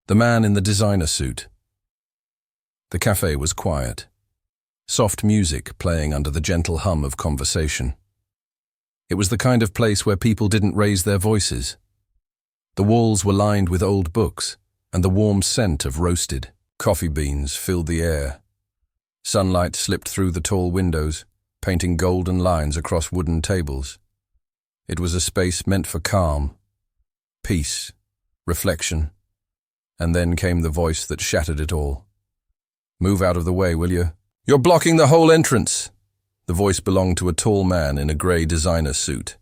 The man in the designer suit. The cafe was quiet. Soft music playing under the gentle hum of conversation. It was the kind of place where people didn't raise their voices. The walls were lined with old books, and the warm scent of roasted coffee beans filled the air. Sunlight slipped through the tall windows, painting golden lines across wooden tables. It was a space meant for calm, peace, reflection, and then came the voice that shattered it all. "Move out of the way, will you? You're blocking the whole entrance!" The voice belonged to a tall man in a grey designer suit.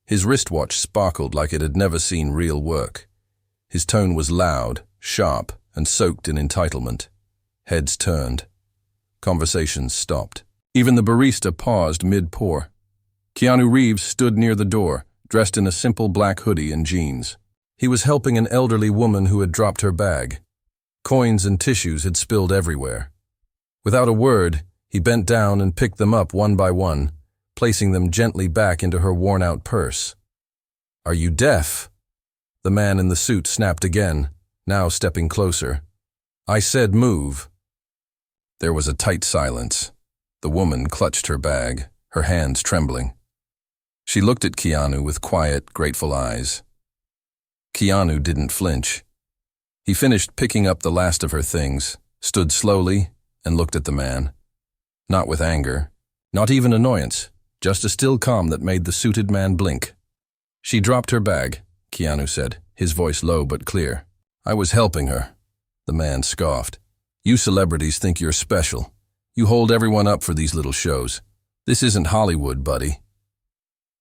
His wristwatch sparkled like it had never seen real work. His tone was loud, sharp, and soaked in entitlement. Heads turned. Conversations stopped. Even the barista paused mid-pour. Keanu Reeves stood near the door, dressed in a simple black hoodie and jeans. He was helping an elderly woman who had dropped her bag. Coins and tissues had spilled everywhere. Without a word, he bent down and picked them up one by one, placing them gently back into her worn-out purse. "Are you deaf?" The man in the suit snapped again, now stepping closer. "I said move." There was a tight silence. The woman clutched her bag, her hands trembling. She looked at Keanu with quiet, grateful eyes. Keanu didn't flinch. He finished picking up the last of her things, stood slowly, and looked at the man. Not with anger, not even annoyance, just a still calm that made the suited man blink. "She dropped her bag," Keanu said, his voice low but clear. "I was helping her." The man scoffed. "You celebrities think you're special. You hold everyone up for these little shows. This isn't Hollywood, buddy."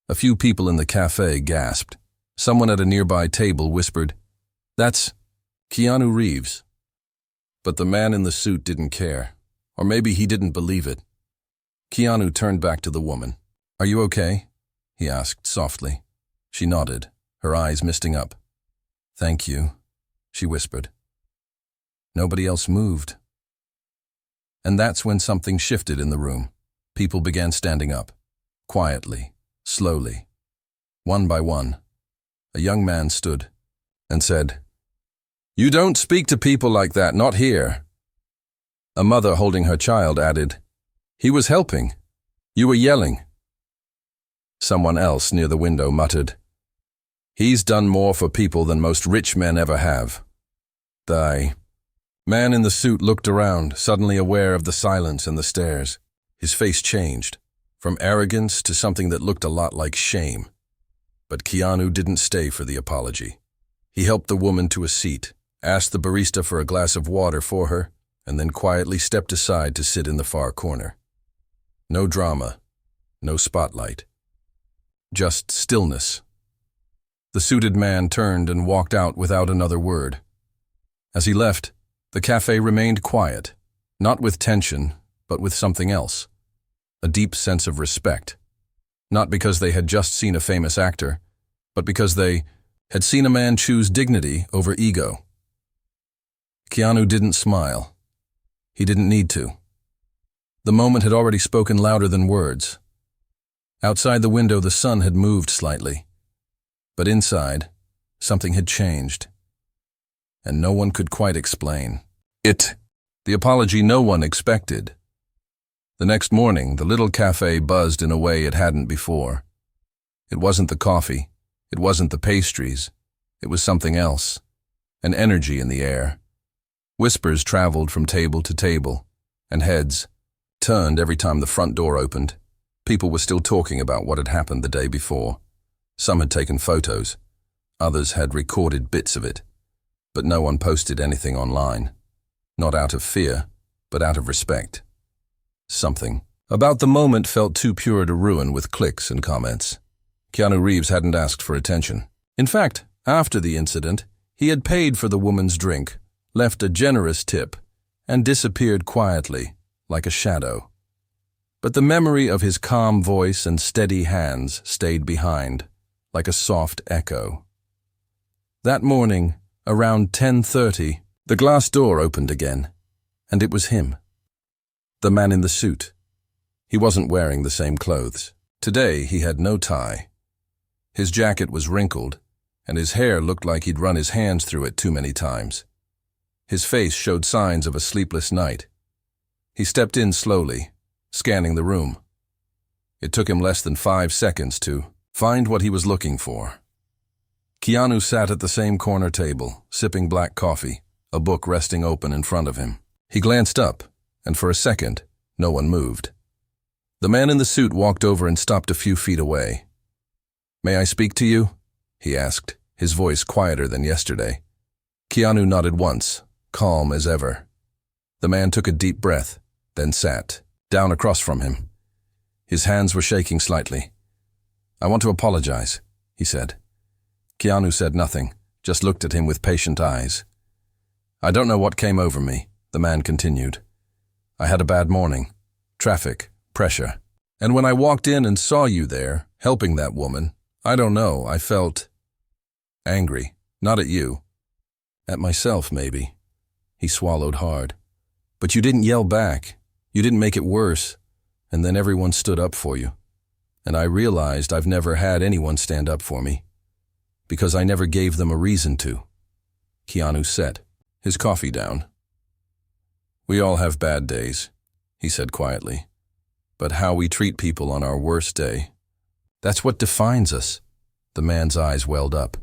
A few people in the cafe gasped. Someone at a nearby table whispered, "That's Keanu Reeves." But the man in the suit didn't care. Or maybe he didn't believe it. Keanu turned back to the woman. "Are you okay?" he asked softly. She nodded, her eyes misting up. "Thank you," she whispered. Nobody else moved. And that's when something shifted in the room. People began standing up, quietly, slowly. One by one, a young man stood and said, "You don't speak to people like that, not here." A mother holding her child added, "He was helping. You were yelling." Someone else near the window muttered, "He's done more for people than most rich men ever have." The man in the suit looked around, suddenly aware of the silence and the stares. His face changed, from arrogance to something that looked a lot like shame. But Keanu didn't stay for the apology. He helped the woman to a seat, asked the barista for a glass of water for her, and then quietly stepped aside to sit in the far corner. No drama, no spotlight. Just stillness. The suited man turned and walked out without another word. As he left, the cafe remained quiet, not with tension, but with something else. A deep sense of respect. Not because they had just seen a famous actor, but because they had seen a man choose dignity over ego. Keanu didn't smile. He didn't need to. The moment had already spoken louder than words. Outside the window, the sun had moved slightly. But inside, something had changed. And no one could quite explain. The apology no one expected. The next morning, the little cafe buzzed in a way it hadn't before. It wasn't the coffee. It wasn't the pastries. It was something else. An energy in the air. Whispers traveled from table to table, and heads turned every time the front door opened. People were still talking about what had happened the day before. Some had taken photos. Others had recorded bits of it. But no one posted anything online. Not out of fear, but out of respect. Something about the moment felt too pure to ruin with clicks and comments. Keanu Reeves hadn't asked for attention. In fact, after the incident, he had paid for the woman's drink, left a generous tip, and disappeared quietly, like a shadow. But the memory of his calm voice and steady hands stayed behind, like a soft echo. That morning, around 10:30, the glass door opened again, and it was him. The man in the suit. He wasn't wearing the same clothes. Today he had no tie. His jacket was wrinkled, and his hair looked like he'd run his hands through it too many times. His face showed signs of a sleepless night. He stepped in slowly, scanning the room. It took him less than 5 seconds to find what he was looking for. Keanu sat at the same corner table, sipping black coffee, a book resting open in front of him. He glanced up, and for a second, no one moved. The man in the suit walked over and stopped a few feet away. "May I speak to you?" he asked, his voice quieter than yesterday. Keanu nodded once, calm as ever. The man took a deep breath, then sat down across from him. His hands were shaking slightly. "I want to apologize," he said. Keanu said nothing, just looked at him with patient eyes. "I don't know what came over me," the man continued. "I had a bad morning. Traffic, pressure. And when I walked in and saw you there, helping that woman, I don't know, I felt angry. Not at you. At myself, maybe." He swallowed hard. "But you didn't yell back. You didn't make it worse. And then everyone stood up for you. And I realized I've never had anyone stand up for me. Because I never gave them a reason to." Keanu set his coffee down. "We all have bad days," he said quietly. "But how we treat people on our worst day, that's what defines us." The man's eyes welled up.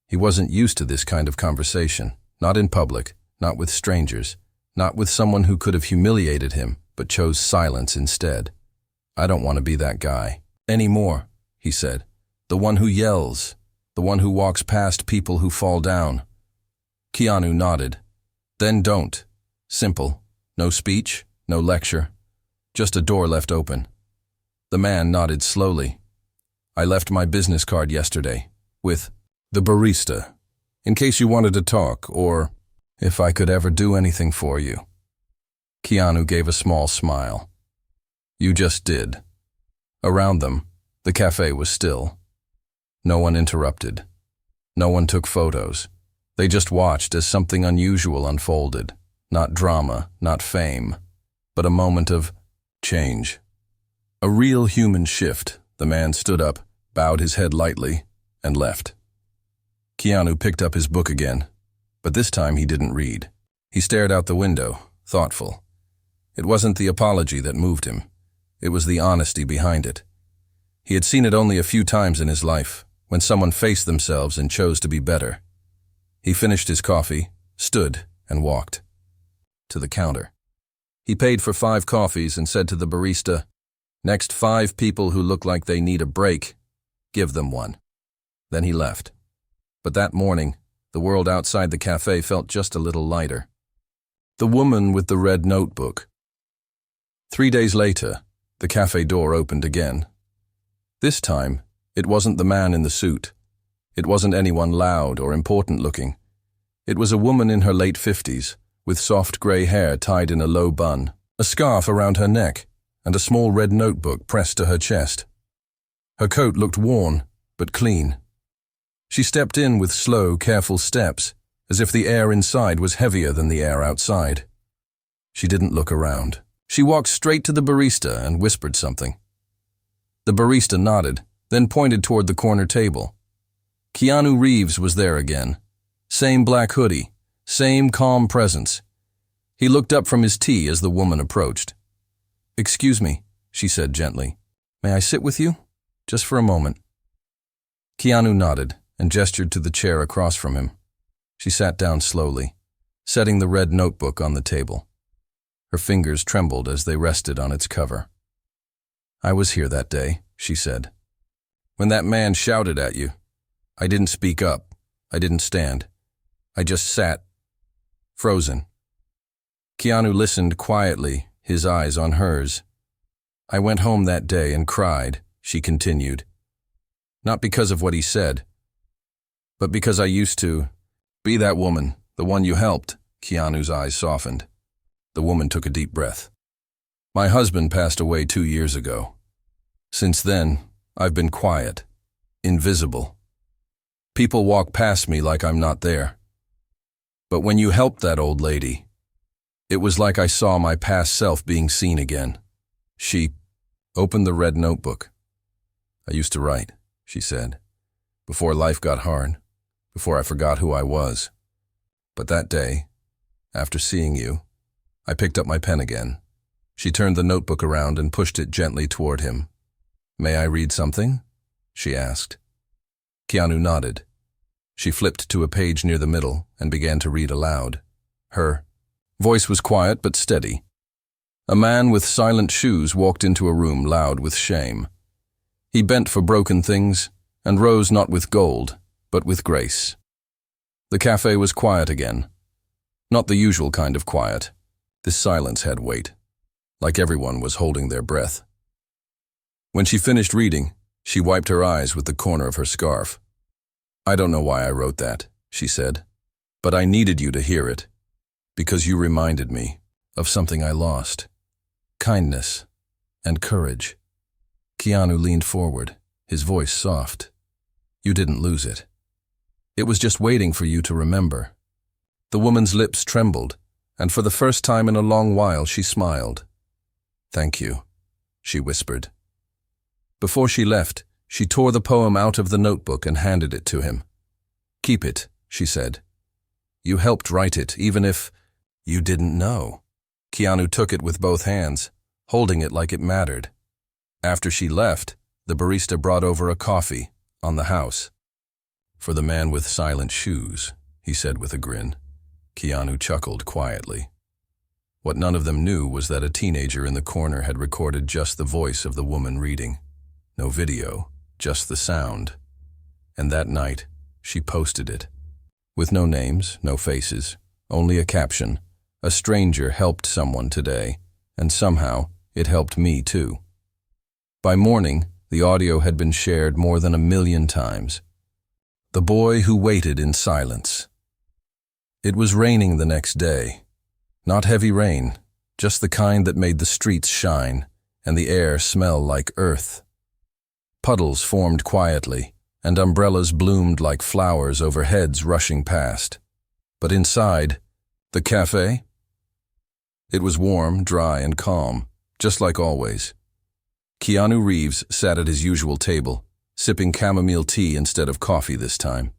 He wasn't used to this kind of conversation, not in public, not with strangers, not with someone who could have humiliated him, but chose silence instead. "I don't want to be that guy anymore," he said. "The one who yells, the one who walks past people who fall down." Keanu nodded. "Then don't. Simple. No speech, no lecture. Just a door left open." The man nodded slowly. "I left my business card yesterday, with the barista, in case you wanted to talk, or if I could ever do anything for you." Keanu gave a small smile. "You just did." Around them, the cafe was still. No one interrupted. No one took photos. They just watched as something unusual unfolded. Not drama, not fame, but a moment of change. A real human shift. The man stood up, bowed his head lightly, and left. Keanu picked up his book again, but this time he didn't read. He stared out the window, thoughtful. It wasn't the apology that moved him. It was the honesty behind it. He had seen it only a few times in his life, when someone faced themselves and chose to be better. He finished his coffee, stood, and walked to the counter. He paid for 5 coffees and said to the barista, "Next 5 people who look like they need a break, give them one." Then he left. But that morning, the world outside the cafe felt just a little lighter. The woman with the red notebook. 3 days later, the cafe door opened again. This time, it wasn't the man in the suit. It wasn't anyone loud or important looking. It was a woman in her late 50s, with soft gray hair tied in a low bun, a scarf around her neck, and a small red notebook pressed to her chest. Her coat looked worn, but clean. She stepped in with slow, careful steps, as if the air inside was heavier than the air outside. She didn't look around. She walked straight to the barista and whispered something. The barista nodded, then pointed toward the corner table. Keanu Reeves was there again. Same black hoodie, same calm presence. He looked up from his tea as the woman approached. "Excuse me," she said gently. "May I sit with you? Just for a moment." Keanu nodded and gestured to the chair across from him. She sat down slowly, setting the red notebook on the table. Her fingers trembled as they rested on its cover. "I was here that day," she said. "When that man shouted at you, I didn't speak up. I didn't stand. I just sat, frozen." Keanu listened quietly, his eyes on hers. "I went home that day and cried," she continued. "Not because of what he said, but because I used to be that woman, the one you helped." Keanu's eyes softened. The woman took a deep breath. "My husband passed away 2 years ago. Since then, I've been quiet, invisible. People walk past me like I'm not there. But when you helped that old lady, it was like I saw my past self being seen again." She opened the red notebook. "I used to write," she said, "before life got hard, before I forgot who I was. But that day, after seeing you. I picked up my pen again. She turned the notebook around and pushed it gently toward him. May I read something? She asked. Keanu nodded. She flipped to a page near the middle and began to read aloud. Her voice was quiet but steady. A man with silent shoes walked into a room loud with shame. He bent for broken things and rose not with gold, but with grace. The cafe was quiet again. Not the usual kind of quiet. This silence had weight, like everyone was holding their breath. When she finished reading, she wiped her eyes with the corner of her scarf. I don't know why I wrote that, she said, but I needed you to hear it, because you reminded me of something I lost. Kindness and courage. Keanu leaned forward, his voice soft. You didn't lose it. It was just waiting for you to remember. The woman's lips trembled, and for the first time in a long while she smiled. Thank you, she whispered. Before she left, she tore the poem out of the notebook and handed it to him. Keep it, she said. You helped write it, even if you didn't know. Keanu took it with both hands, holding it like it mattered. After she left, the barista brought over a coffee on the house. For the man with silent shoes, he said with a grin. Keanu chuckled quietly. What none of them knew was that a teenager in the corner had recorded just the voice of the woman reading. No video, just the sound. And that night, she posted it. With no names, no faces, only a caption. A stranger helped someone today, and somehow it helped me too. By morning, the audio had been shared more than 1 million times. The boy who waited in silence. It was raining the next day. Not heavy rain, just the kind that made the streets shine and the air smell like earth. Puddles formed quietly, and umbrellas bloomed like flowers over heads rushing past. But inside, the cafe? It was warm, dry, and calm, just like always. Keanu Reeves sat at his usual table, sipping chamomile tea instead of coffee this time.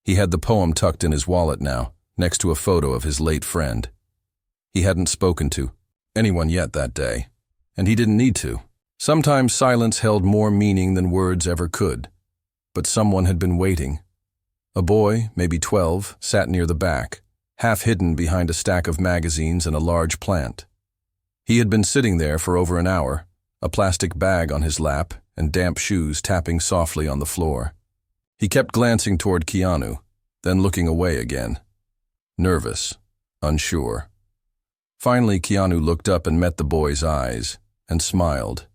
He had the poem tucked in his wallet now, next to a photo of his late friend. He hadn't spoken to anyone yet that day, and he didn't need to. Sometimes silence held more meaning than words ever could. But someone had been waiting. A boy, maybe 12, sat near the back, half hidden behind a stack of magazines and a large plant. He had been sitting there for over an hour, a plastic bag on his lap and damp shoes tapping softly on the floor. He kept glancing toward Keanu, then looking away again. Nervous, unsure. Finally, Keanu looked up and met the boy's eyes and smiled.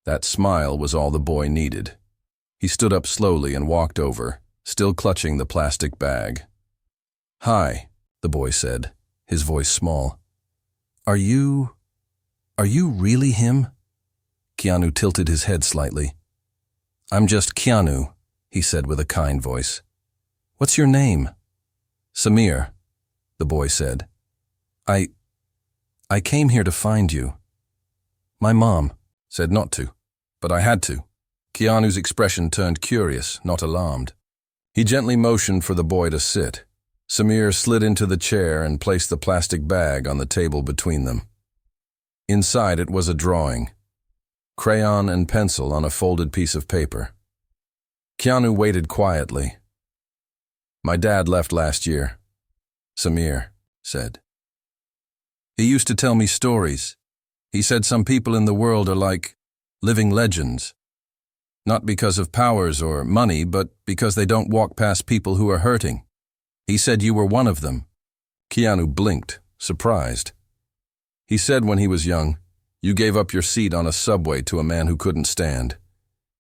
That smile was all the boy needed. He stood up slowly and walked over, still clutching the plastic bag. Hi, the boy said, his voice small. Are you really him? Keanu tilted his head slightly. I'm just Keanu, he said with a kind voice. What's your name? Samir, the boy said. I came here to find you. My mom said not to, but I had to. Keanu's expression turned curious, not alarmed. He gently motioned for the boy to sit. Samir slid into the chair and placed the plastic bag on the table between them. Inside it was a drawing. Crayon and pencil on a folded piece of paper. Keanu waited quietly. My dad left last year, Samir said. He used to tell me stories. He said some people in the world are like living legends. Not because of powers or money, but because they don't walk past people who are hurting. He said you were one of them. Keanu blinked, surprised. He said when he was young, you gave up your seat on a subway to a man who couldn't stand.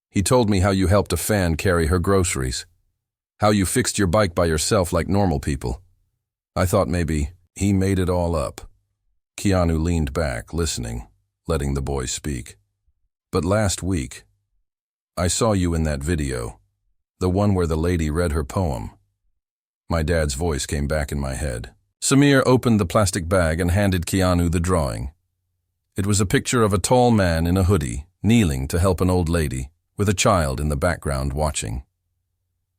He told me how you helped a fan carry her groceries. How you fixed your bike by yourself like normal people. I thought maybe he made it all up. Keanu leaned back, listening, letting the boy speak. But last week, I saw you in that video, the one where the lady read her poem. My dad's voice came back in my head. Samir opened the plastic bag and handed Keanu the drawing. It was a picture of a tall man in a hoodie, kneeling to help an old lady, with a child in the background watching.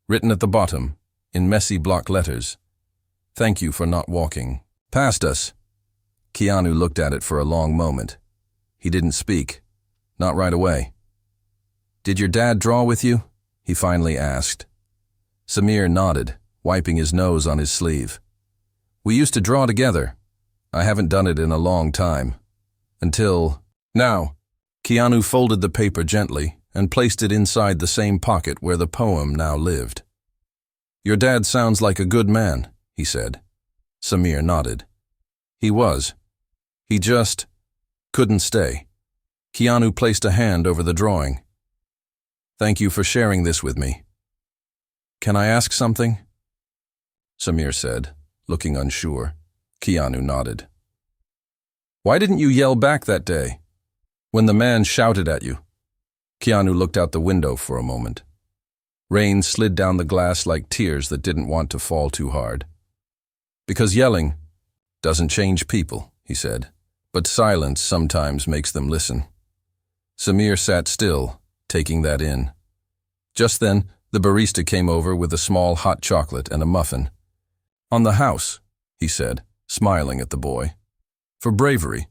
Written at the bottom, in messy block letters, "Thank you for not walking Past us. Keanu looked at it for a long moment. He didn't speak. Not right away. Did your dad draw with you? He finally asked. Samir nodded, wiping his nose on his sleeve. We used to draw together. I haven't done it in a long time. Until now. Keanu folded the paper gently and placed it inside the same pocket where the poem now lived. Your dad sounds like a good man, he said. Samir nodded. He was. He just couldn't stay. Keanu placed a hand over the drawing. Thank you for sharing this with me. Can I ask something? Samir said, looking unsure. Keanu nodded. Why didn't you yell back that day, when the man shouted at you? Keanu looked out the window for a moment. Rain slid down the glass like tears that didn't want to fall too hard. Because yelling doesn't change people, he said, but silence sometimes makes them listen. Samir sat still, taking that in. Just then, the barista came over with a small hot chocolate and a muffin. On the house, he said, smiling at the boy. For bravery.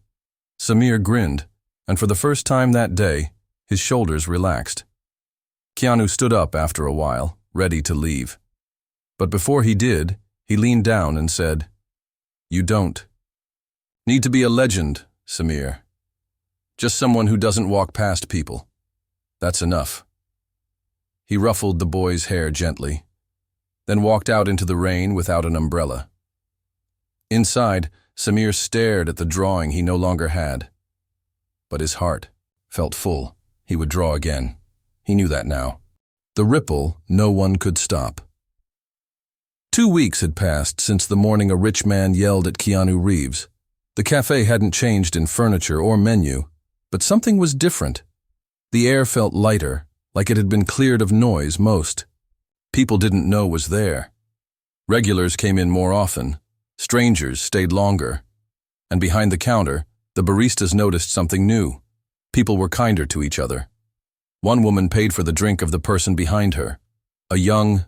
Samir grinned, and for the first time that day, his shoulders relaxed. Keanu stood up after a while, ready to leave. But before he did, he leaned down and said, You don't need to be a legend, Samir. Just someone who doesn't walk past people. That's enough. He ruffled the boy's hair gently, then walked out into the rain without an umbrella. Inside, Samir stared at the drawing he no longer had. But his heart felt full. He would draw again. He knew that now. The ripple no one could stop. 2 weeks had passed since the morning a rich man yelled at Keanu Reeves. The cafe hadn't changed in furniture or menu, but something was different. The air felt lighter, like it had been cleared of noise most. People didn't know was there. Regulars came in more often. Strangers stayed longer. And behind the counter, the baristas noticed something new. People were kinder to each other. One woman paid for the drink of the person behind her. A young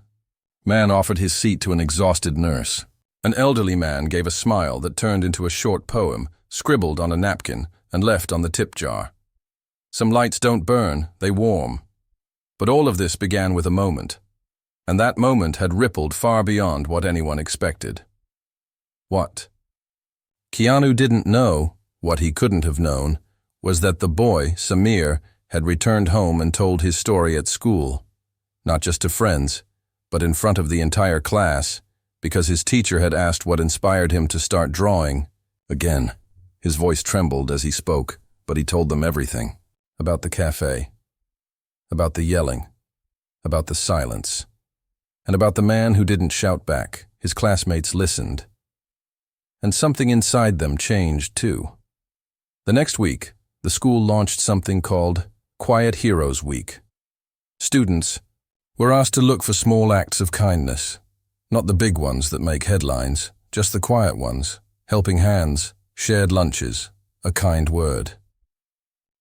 man offered his seat to an exhausted nurse. An elderly man gave a smile that turned into a short poem, scribbled on a napkin and left on the tip jar. Some lights don't burn, they warm. But all of this began with a moment. And that moment had rippled far beyond what anyone expected. What? Keanu didn't know, what he couldn't have known, was that the boy, Samir, had returned home and told his story at school. Not just to friends, but in front of the entire class, because his teacher had asked what inspired him to start drawing. Again, his voice trembled as he spoke, but he told them everything. About the cafe. About the yelling. About the silence. And about the man who didn't shout back. His classmates listened. And something inside them changed, too. The next week, the school launched something called Quiet Heroes Week. Students were asked to look for small acts of kindness. Not the big ones that make headlines, just the quiet ones. Helping hands, shared lunches, a kind word.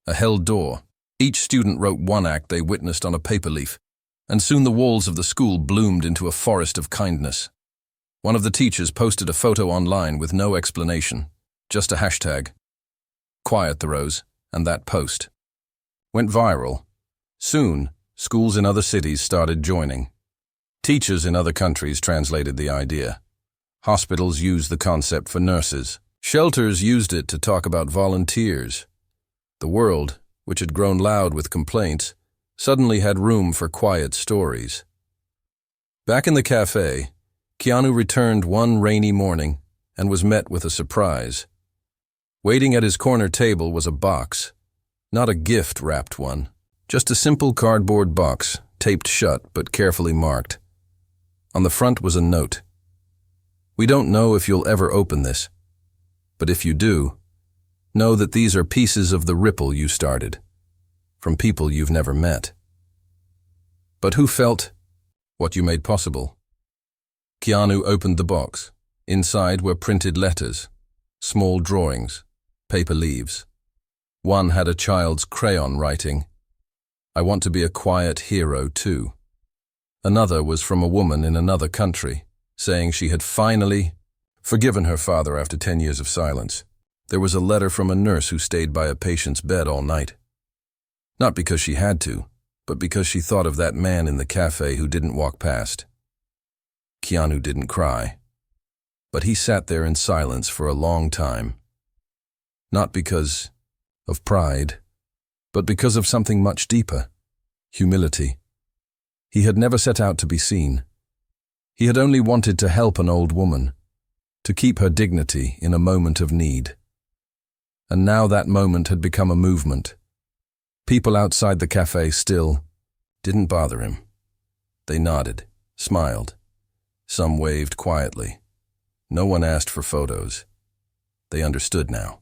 A held door. Each student wrote one act they witnessed on a paper leaf, and soon the walls of the school bloomed into a forest of kindness. One of the teachers posted a photo online with no explanation, just a hashtag. Quiet the Rose, and that post went viral. Soon, schools in other cities started joining. Teachers in other countries translated the idea. Hospitals used the concept for nurses. Shelters used it to talk about volunteers. The world, which had grown loud with complaints, suddenly had room for quiet stories. Back in the cafe, Keanu returned one rainy morning and was met with a surprise. Waiting at his corner table was a box. Not a gift-wrapped one, just a simple cardboard box, taped shut but carefully marked. On the front was a note. We don't know if you'll ever open this, but if you do, know that these are pieces of the ripple you started, from people you've never met. But who felt what you made possible? Keanu opened the box. Inside were printed letters, small drawings, paper leaves. One had a child's crayon writing, I want to be a quiet hero too. Another was from a woman in another country, saying she had finally forgiven her father after 10 years of silence. There was a letter from a nurse who stayed by a patient's bed all night. Not because she had to, but because she thought of that man in the cafe who didn't walk past. Keanu didn't cry, but he sat there in silence for a long time. Not because of pride, but because of something much deeper: humility. He had never set out to be seen. He had only wanted to help an old woman, to keep her dignity in a moment of need. And now that moment had become a movement. People outside the cafe still didn't bother him. They nodded, smiled. Some waved quietly. No one asked for photos. They understood now.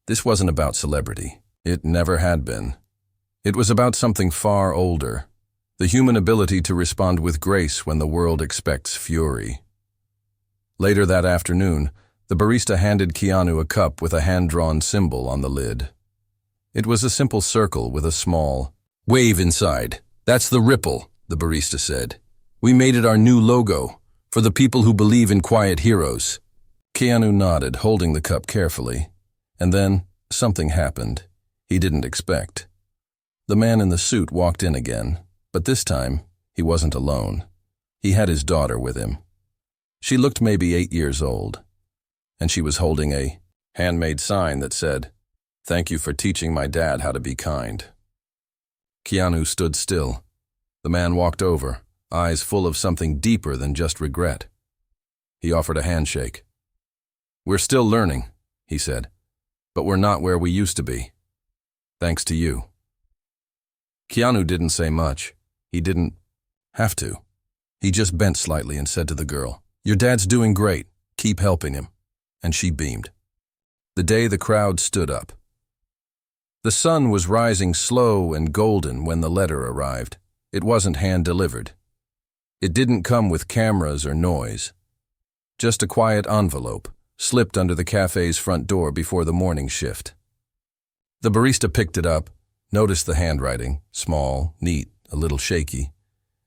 This wasn't about celebrity. It never had been. It was about something far older: the human ability to respond with grace when the world expects fury. Later that afternoon, the barista handed Keanu a cup with a hand-drawn symbol on the lid. It was a simple circle with a small wave inside. "That's the ripple," the barista said. "We made it our new logo, for the people who believe in quiet heroes." Keanu nodded, holding the cup carefully. And then something happened he didn't expect. The man in the suit walked in again, but this time he wasn't alone. He had his daughter with him. She looked maybe 8 years old, and she was holding a handmade sign that said, "Thank you for teaching my dad how to be kind." Keanu stood still. The man walked over, eyes full of something deeper than just regret. He offered a handshake. "We're still learning," he said, "but we're not where we used to be. Thanks to you." Keanu didn't say much. He didn't have to. He just bent slightly and said to the girl, "Your dad's doing great. Keep helping him." And she beamed. The day the crowd stood up. The sun was rising slow and golden when the letter arrived. It wasn't hand-delivered. It didn't come with cameras or noise. Just a quiet envelope, slipped under the cafe's front door before the morning shift. The barista picked it up, noticed the handwriting, small, neat, a little shaky,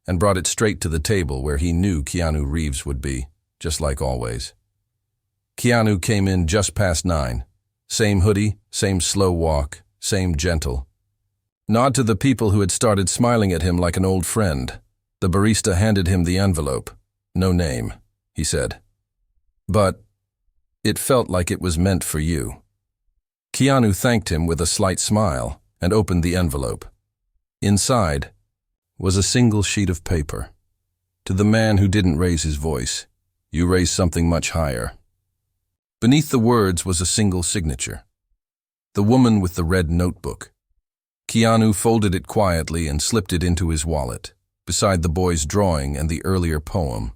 and brought it straight to the table where he knew Keanu Reeves would be, just like always. Keanu came in just past 9. Same hoodie, same slow walk, same gentle nod to the people who had started smiling at him like an old friend. The barista handed him the envelope. "No name," he said. "But it felt like it was meant for you." Keanu thanked him with a slight smile and opened the envelope. Inside was a single sheet of paper. "To the man who didn't raise his voice, you raised something much higher." Beneath the words was a single signature. The woman with the red notebook. Keanu folded it quietly and slipped it into his wallet, beside the boy's drawing and the earlier poem.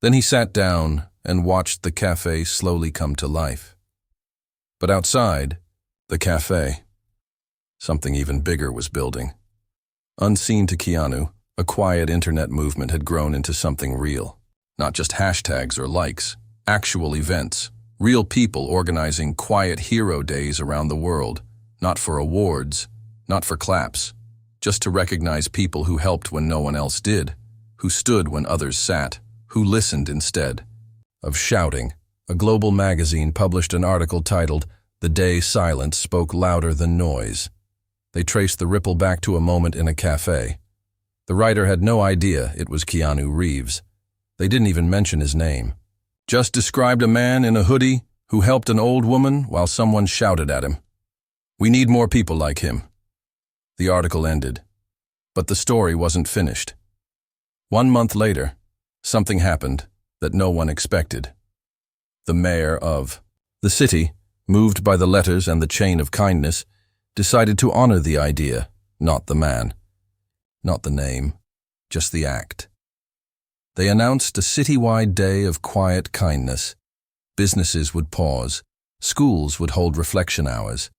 Then he sat down and watched the cafe slowly come to life. But outside the cafe, something even bigger was building. Unseen to Keanu, a quiet internet movement had grown into something real. Not just hashtags or likes, actual events. Real people organizing quiet hero days around the world. Not for awards, not for claps. Just to recognize people who helped when no one else did. Who stood when others sat. Who listened instead of shouting. A global magazine published an article titled, "The Day Silence Spoke Louder Than Noise." They traced the ripple back to a moment in a cafe. The writer had no idea it was Keanu Reeves. They didn't even mention his name. Just described a man in a hoodie who helped an old woman while someone shouted at him. "We need more people like him." The article ended, but the story wasn't finished. 1 month later, something happened that no one expected. The mayor of the city, moved by the letters and the chain of kindness, decided to honor the idea, not the man. Not the name, just the act. They announced a citywide day of quiet kindness. Businesses would pause, schools would hold reflection hours,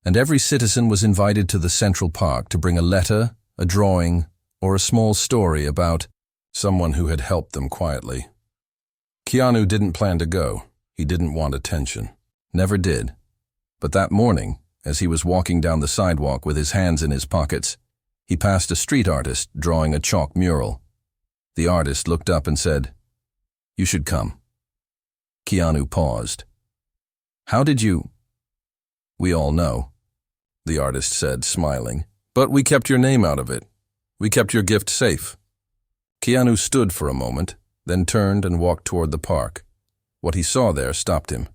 and every citizen was invited to the Central Park to bring a letter, a drawing, or a small story about someone who had helped them quietly. Keanu didn't plan to go. He didn't want attention. Never did. But that morning, as he was walking down the sidewalk with his hands in his pockets, he passed a street artist drawing a chalk mural. The artist looked up and said, "You should come." Keanu paused. How did you? We all know, the artist said, smiling. But we kept your name out of it. We kept your gift safe. Keanu stood for a moment, then turned and walked toward the park. What he saw there stopped him.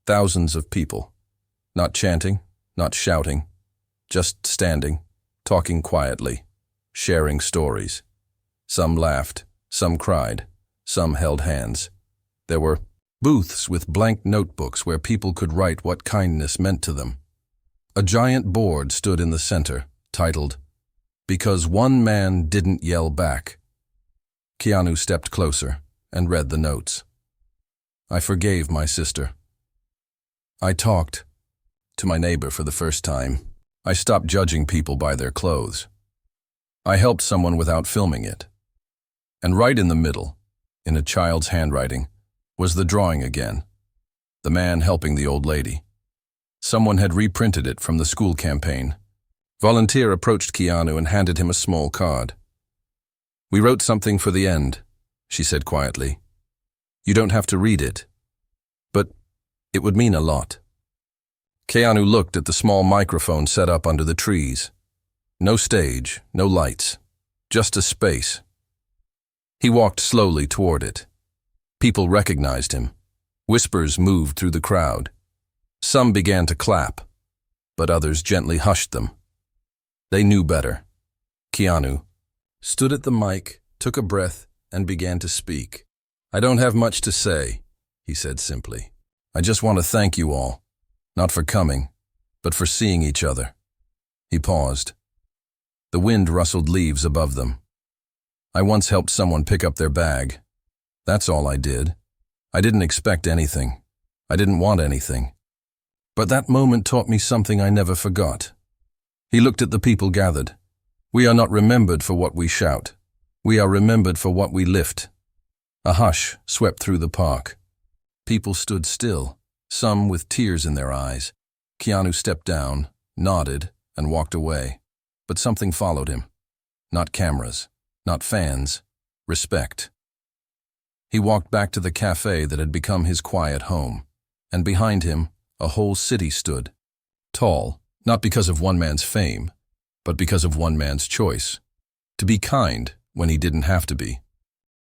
Thousands of people. Not chanting, not shouting, just standing, talking quietly, sharing stories. Some laughed, some cried, some held hands. There were booths with blank notebooks where people could write what kindness meant to them. A giant board stood in the center, titled, "Because One Man Didn't Yell Back." Keanu stepped closer and read the notes. I forgave my sister. I talked to my neighbor for the first time. I stopped judging people by their clothes. I helped someone without filming it. And right in the middle, in a child's handwriting, was the drawing again. The man helping the old lady. Someone had reprinted it from the school campaign. Volunteer approached Keanu and handed him a small card. We wrote something for the end, she said quietly. You don't have to read it, but it would mean a lot. Keanu looked at the small microphone set up under the trees. No stage, no lights, just a space. He walked slowly toward it. People recognized him. Whispers moved through the crowd. Some began to clap, but others gently hushed them. They knew better. Keanu stood at the mic, took a breath, and began to speak. I don't have much to say, he said simply. I just want to thank you all, not for coming, but for seeing each other. He paused. The wind rustled leaves above them. I once helped someone pick up their bag. That's all I did. I didn't expect anything. I didn't want anything. But that moment taught me something I never forgot. He looked at the people gathered. We are not remembered for what we shout. We are remembered for what we lift. A hush swept through the park. People stood still, some with tears in their eyes. Keanu stepped down, nodded, and walked away. But something followed him. Not cameras, not fans, respect. He walked back to the cafe that had become his quiet home, and behind him, a whole city stood. Tall, not because of one man's fame, but because of one man's choice. To be kind when he didn't have to be.